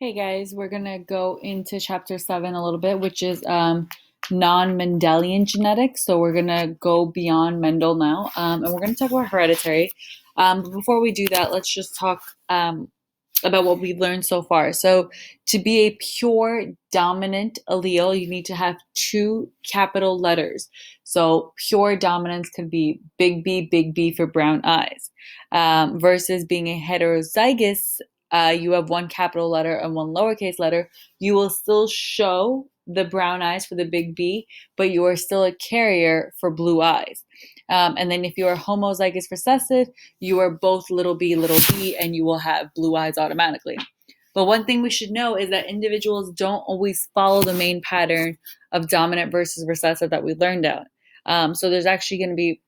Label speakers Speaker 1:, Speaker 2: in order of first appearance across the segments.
Speaker 1: Hey guys, we're gonna go into chapter 7 a little bit, which is non-Mendelian genetics. So we're gonna go beyond Mendel now, and we're gonna talk about hereditary. But before we do that, let's just talk about what we've learned so far. So to be a pure dominant allele, you need to have two capital letters. So pure dominance could be big B for brown eyes, versus being a heterozygous, you have one capital letter and one lowercase letter. You will still show the brown eyes for the big B, but you are still a carrier for blue eyes. And then if you are homozygous recessive, you are both little b, and you will have blue eyes automatically. But one thing we should know is that individuals don't always follow the main pattern of dominant versus recessive that we learned out. So there's actually going to be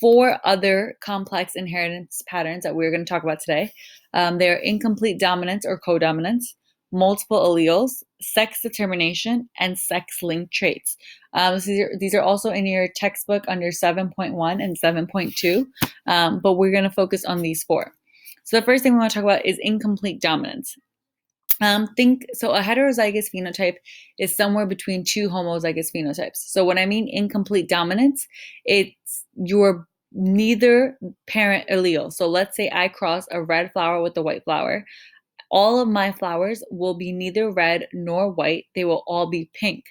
Speaker 1: four other complex inheritance patterns that we're going to talk about today. They are incomplete dominance or codominance, multiple alleles, sex determination, and sex-linked traits. These are also in your textbook under 7.1 and 7.2, but we're going to focus on these four. So the first thing we want to talk about is incomplete dominance. So a heterozygous phenotype is somewhere between two homozygous phenotypes. So when I mean incomplete dominance, it's your neither parent allele. So let's say I cross a red flower with a white flower. All of my flowers will be neither red nor white. They will all be pink.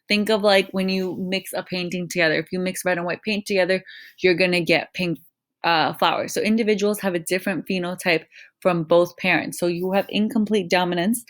Speaker 1: Think of like when you mix a painting together. If you mix red and white paint together, you're going to get pink flowers. So individuals have a different phenotype from both parents. So you have incomplete dominance,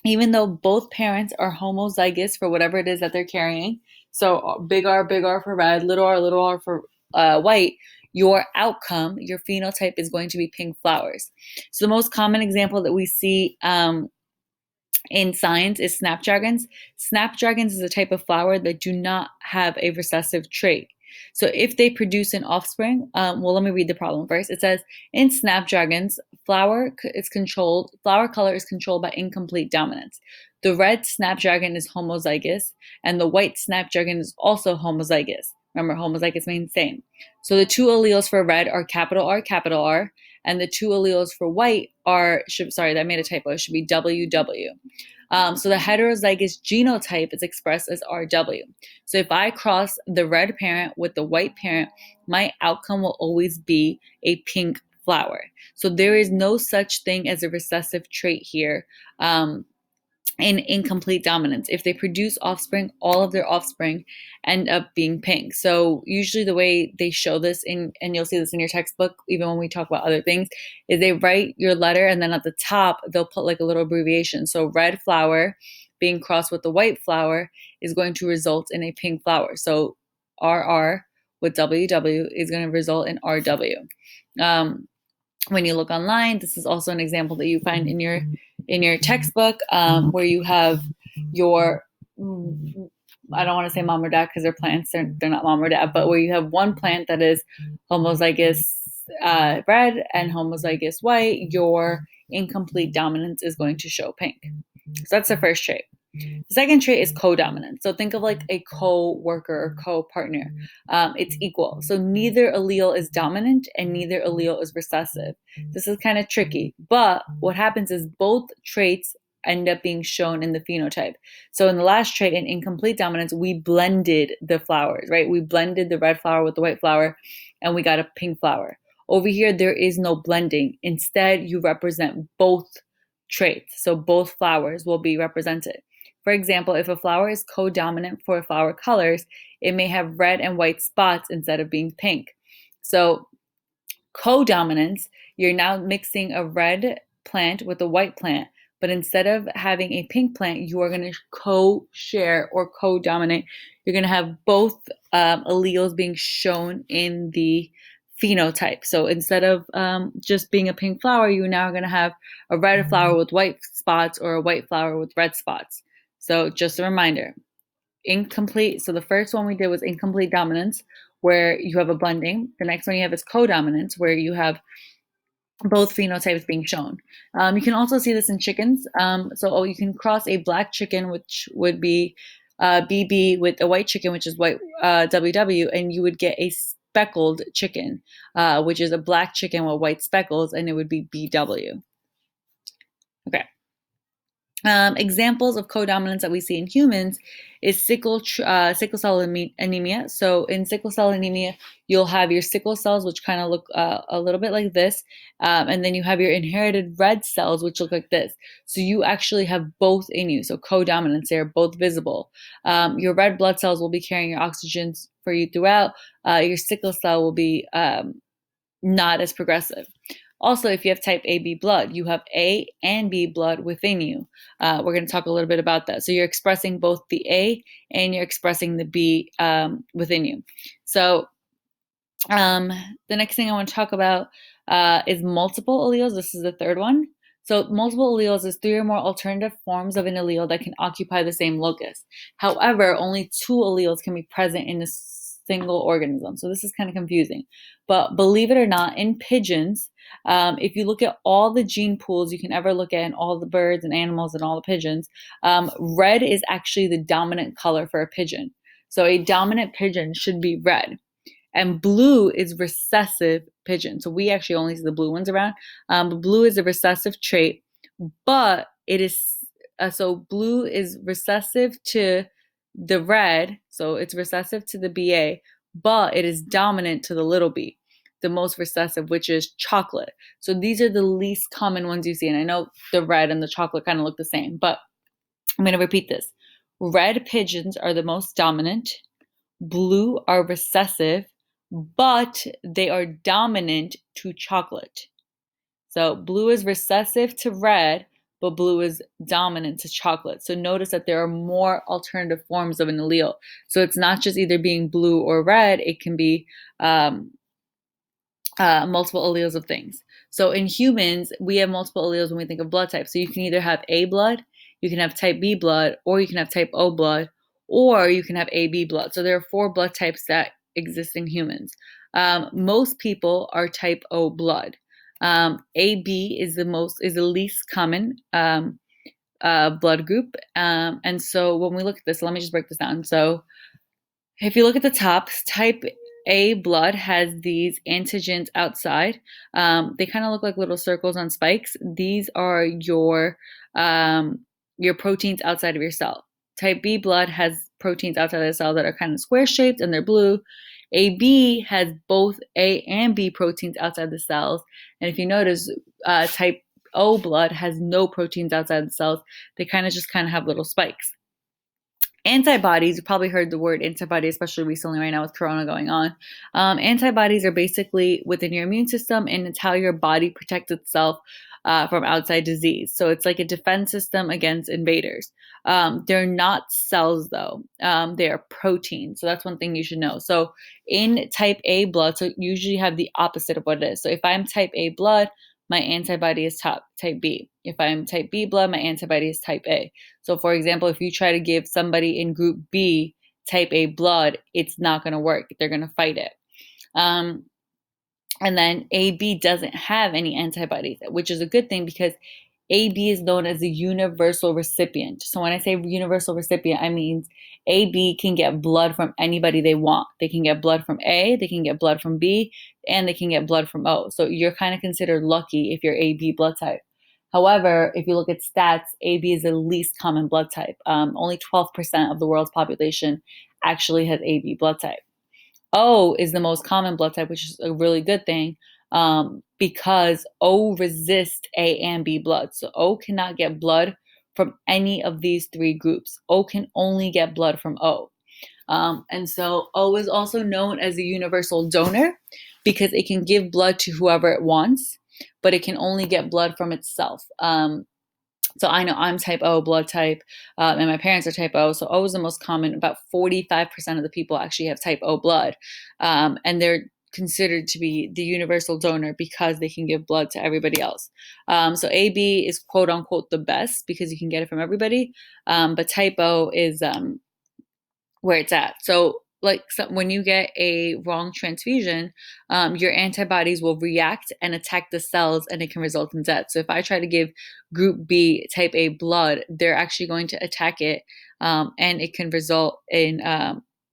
Speaker 1: even though both parents are homozygous for whatever it is that they're carrying. So big R for red, little r for white. Your outcome, your phenotype is going to be pink flowers. So the most common example that we see in science is snapdragons. Snapdragons is a type of flower that do not have a recessive trait. So if they produce an offspring, let me read the problem first. It says in snapdragons, flower color is controlled by incomplete dominance. The red snapdragon is homozygous, and the white snapdragon is also homozygous. Remember, homozygous means same. So the two alleles for red are capital R, and the two alleles for white I made a typo. It should be WW. So the heterozygous genotype is expressed as RW. So if I cross the red parent with the white parent, my outcome will always be a pink flower. So there is no such thing as a recessive trait here. In incomplete dominance. If they produce offspring, all of their offspring end up being pink. So usually the way they show this and you'll see this in your textbook, even when we talk about other things, is they write your letter and then at the top, they'll put like a little abbreviation. So red flower being crossed with the white flower is going to result in a pink flower. So RR with WW is going to result in RW. When you look online, this is also an example that you find in your textbook, where you have your, I don't want to say mom or dad because they're plants, they're not mom or dad, but where you have one plant that is homozygous red and homozygous white, your incomplete dominance is going to show pink. So that's the first trait. The second trait is codominant. So think of like a co-worker or co-partner. It's equal. So neither allele is dominant and neither allele is recessive. This is kind of tricky, but what happens is both traits end up being shown in the phenotype. So in the last trait, in incomplete dominance, we blended the flowers, right? We blended the red flower with the white flower and we got a pink flower. Over here, there is no blending. Instead, you represent both traits. So both flowers will be represented. For example, if a flower is codominant for flower colors, it may have red and white spots instead of being pink. So codominance, you're now mixing a red plant with a white plant, but instead of having a pink plant, you are going to co-share or co-dominate. You're going to have both alleles being shown in the phenotype. So instead of just being a pink flower, you're now going to have a red flower with white spots or a white flower with red spots. So just a reminder, incomplete. So the first one we did was incomplete dominance, where you have a blending. The next one you have is codominance, where you have both phenotypes being shown. You can also see this in chickens. So you can cross a black chicken, which would be BB, with a white chicken, which is white WW, and you would get a speckled chicken, which is a black chicken with white speckles, and it would be BW. Okay. Examples of codominance that we see in humans is sickle cell anemia. So in sickle cell anemia, you'll have your sickle cells, which kind of look a little bit like this, and then you have your inherited red cells, which look like this. So you actually have both in you. So codominance, they're both visible. Your red blood cells will be carrying your oxygen for you throughout. Your sickle cell will be not as progressive. Also, if you have type AB blood, you have A and B blood within you. We're going to talk a little bit about that. So you're expressing both the A and you're expressing the B within you. So the next thing I want to talk about is multiple alleles. This is the third one. So multiple alleles is 3 or more alternative forms of an allele that can occupy the same locus. However, only 2 alleles can be present in a single organism. So this is kind of confusing. But believe it or not, in pigeons, if you look at all the gene pools you can ever look at in all the birds and animals and all the pigeons, red is actually the dominant color for a pigeon. So a dominant pigeon should be red. And blue is recessive pigeon. So we actually only see the blue ones around. But blue is a recessive trait, but it is so blue is recessive to the red. So it's recessive to the BA, but it is dominant to the little b, the most recessive, which is chocolate. So these are the least common ones you see. And I know the red and the chocolate kind of look the same, but I'm going to repeat this. Red pigeons are the most dominant. Blue are recessive, but they are dominant to chocolate. So blue is recessive to red, but blue is dominant to chocolate. So notice that there are more alternative forms of an allele. So it's not just either being blue or red, it can be multiple alleles of things. So in humans, we have multiple alleles when we think of blood types. So you can either have A blood, you can have type B blood, or you can have type O blood, or you can have AB blood. So there are 4 blood types that exist in humans. Most people are type O blood. AB is the least common blood group. And so when we look at this, let me just break this down. So if you look at the top, type A blood has these antigens outside. They kind of look like little circles on spikes. These are your proteins outside of your cell. Type B blood has proteins outside of the cell that are kind of square shaped and they're blue. AB has both A and B proteins outside the cells. And if you notice, type O blood has no proteins outside the cells. They kind of have little spikes. Antibodies, you probably heard the word antibody, especially recently right now with Corona going on. Antibodies are basically within your immune system, and it's how your body protects itself from outside disease. So it's like a defense system against invaders. They're not cells though. They are proteins. So that's one thing you should know. So in type A blood, so usually you have the opposite of what it is. So if I'm type A blood, my antibody is type B. If I'm type B blood, my antibody is type A. So for example, if you try to give somebody in group B type A blood, it's not going to work. They're going to fight it. And then AB doesn't have any antibodies, which is a good thing because AB is known as a universal recipient. So when I say universal recipient, I mean AB can get blood from anybody they want. They can get blood from A, they can get blood from B, and they can get blood from O. So you're kind of considered lucky if you're AB blood type. However, if you look at stats, AB is the least common blood type. Only 12% of the world's population actually has AB blood type. O is the most common blood type, which is a really good thing because O resists A and B blood. So O cannot get blood from any of these 3 groups. O can only get blood from O. And so O is also known as a universal donor because it can give blood to whoever it wants, but it can only get blood from itself. So I know I'm type O blood type, and my parents are type O. So O is the most common. About 45% of the people actually have type O blood, and they're considered to be the universal donor because they can give blood to everybody else. So AB is quote unquote the best because you can get it from everybody, but type O is where it's at. So when you get a wrong transfusion, your antibodies will react and attack the cells and it can result in death. So if I try to give group B type A blood, they're actually going to attack it and it can result in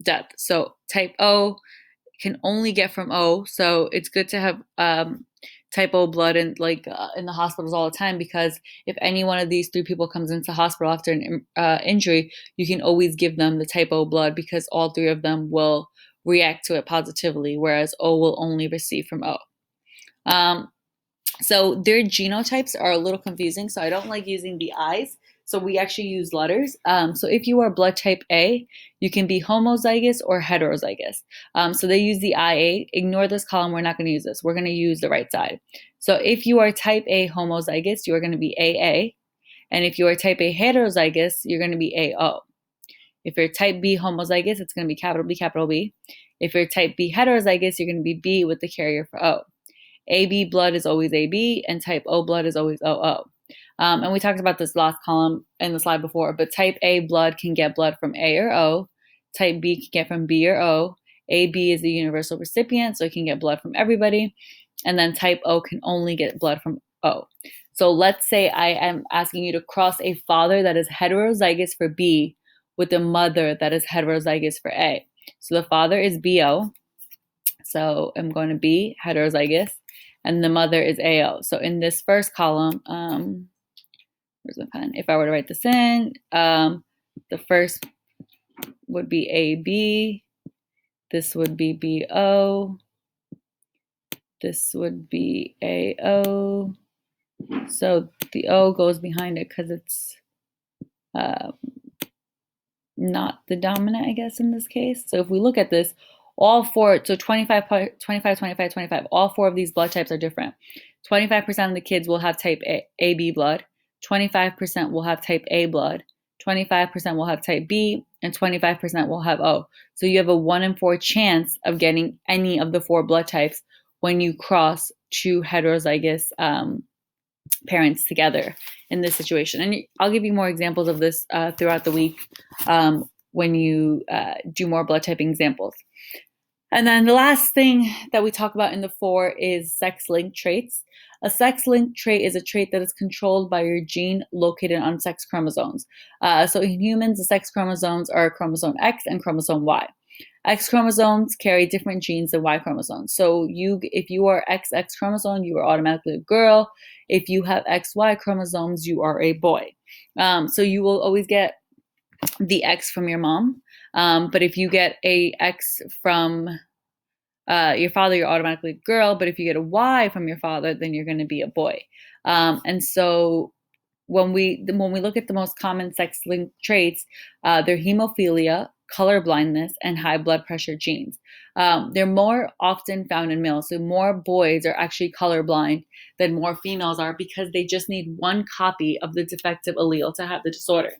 Speaker 1: death. So type O can only get from O. So it's good to have type O blood in the hospitals all the time, because if any one of these three people comes into the hospital after an injury, you can always give them the type O blood because all three of them will react to it positively, whereas O will only receive from O. So their genotypes are a little confusing, so I don't like using the I's. So we actually use letters. So if you are blood type A, you can be homozygous or heterozygous. So they use the IA. Ignore this column. We're not going to use this. We're going to use the right side. So if you are type A homozygous, you are going to be AA. And if you are type A heterozygous, you're going to be AO. If you're type B homozygous, it's going to be capital B, capital B. If you're type B heterozygous, you're going to be B with the carrier for O. AB blood is always AB, and type O blood is always OO. And we talked about this last column in the slide before, but type A blood can get blood from A or O. Type B can get from B or O. AB is the universal recipient, so it can get blood from everybody. And then type O can only get blood from O. So let's say I am asking you to cross a father that is heterozygous for B with a mother that is heterozygous for A. So the father is BO. So I'm going to be heterozygous, and the mother is AO. So in this first column, where's my pen? If I were to write this in, the first would be AB. This would be BO. This would be AO. So the O goes behind it because it's not the dominant, I guess, in this case. So if we look at this, all four, so 25, 25, 25, 25, all four of these blood types are different. 25% of the kids will have type AB blood, 25% will have type A blood, 25% will have type B, and 25% will have O. So you have a 1 in 4 chance of getting any of the 4 blood types when you cross two heterozygous parents together in this situation. And I'll give you more examples of this throughout the week when you do more blood typing examples. And then the last thing that we talk about in the 4 is sex-linked traits. A sex-linked trait is a trait that is controlled by your gene located on sex chromosomes. So in humans, the sex chromosomes are chromosome X and chromosome Y. X chromosomes carry different genes than Y chromosomes. So if you are XX chromosome, you are automatically a girl. If you have XY chromosomes, you are a boy. So you will always get the X from your mom. But if you get a X from your father, you're automatically a girl. But if you get a Y from your father, then you're going to be a boy. And so when we look at the most common sex-linked traits, they're hemophilia, color blindness, and high blood pressure genes. They're more often found in males. So more boys are actually colorblind than more females are, because they just need one copy of the defective allele to have the disorder.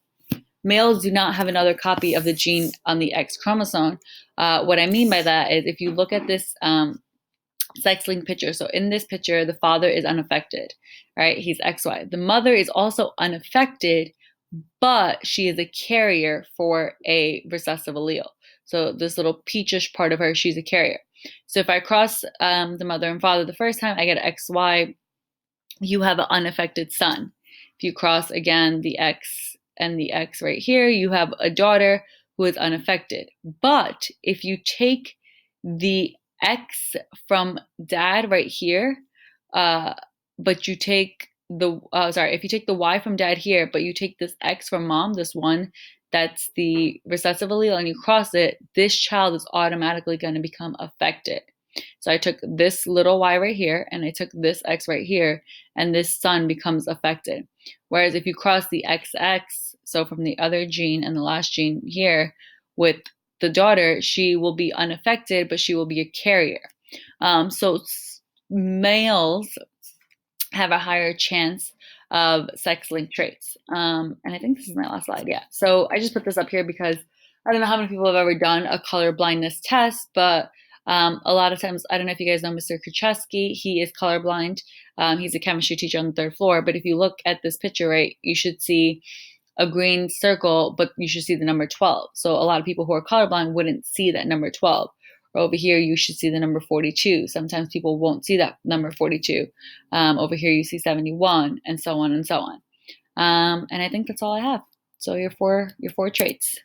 Speaker 1: Males do not have another copy of the gene on the X chromosome. What I mean by that is, if you look at this sex-linked picture, so in this picture, the father is unaffected, right? He's XY. The mother is also unaffected, but she is a carrier for a recessive allele. So this little peachish part of her, she's a carrier. So if I cross the mother and father the first time, I get XY. You have an unaffected son. If you cross again the X and the X right here, you have a daughter who is unaffected. But if you take the X from dad right here, but you take if you take the Y from dad here, but you take this X from mom, this one that's the recessive allele, and you cross it, this child is automatically going to become affected. So I took this little Y right here, and I took this X right here, and this son becomes affected. Whereas if you cross the XX, so from the other gene and the last gene here with the daughter, she will be unaffected, but she will be a carrier. So males have a higher chance of sex-linked traits. And I think this is my last slide. Yeah. So I just put this up here because I don't know how many people have ever done a color blindness test, but a lot of times, I don't know if you guys know Mr. Krzyzewski, he is colorblind. He's a chemistry teacher on the 3rd floor. But if you look at this picture, right, you should see a green circle, but you should see the number 12. So a lot of people who are colorblind wouldn't see that number 12. Or over here, you should see the number 42. Sometimes people won't see that number 42. Over here, you see 71, and so on and so on. And I think that's all I have. So your four traits.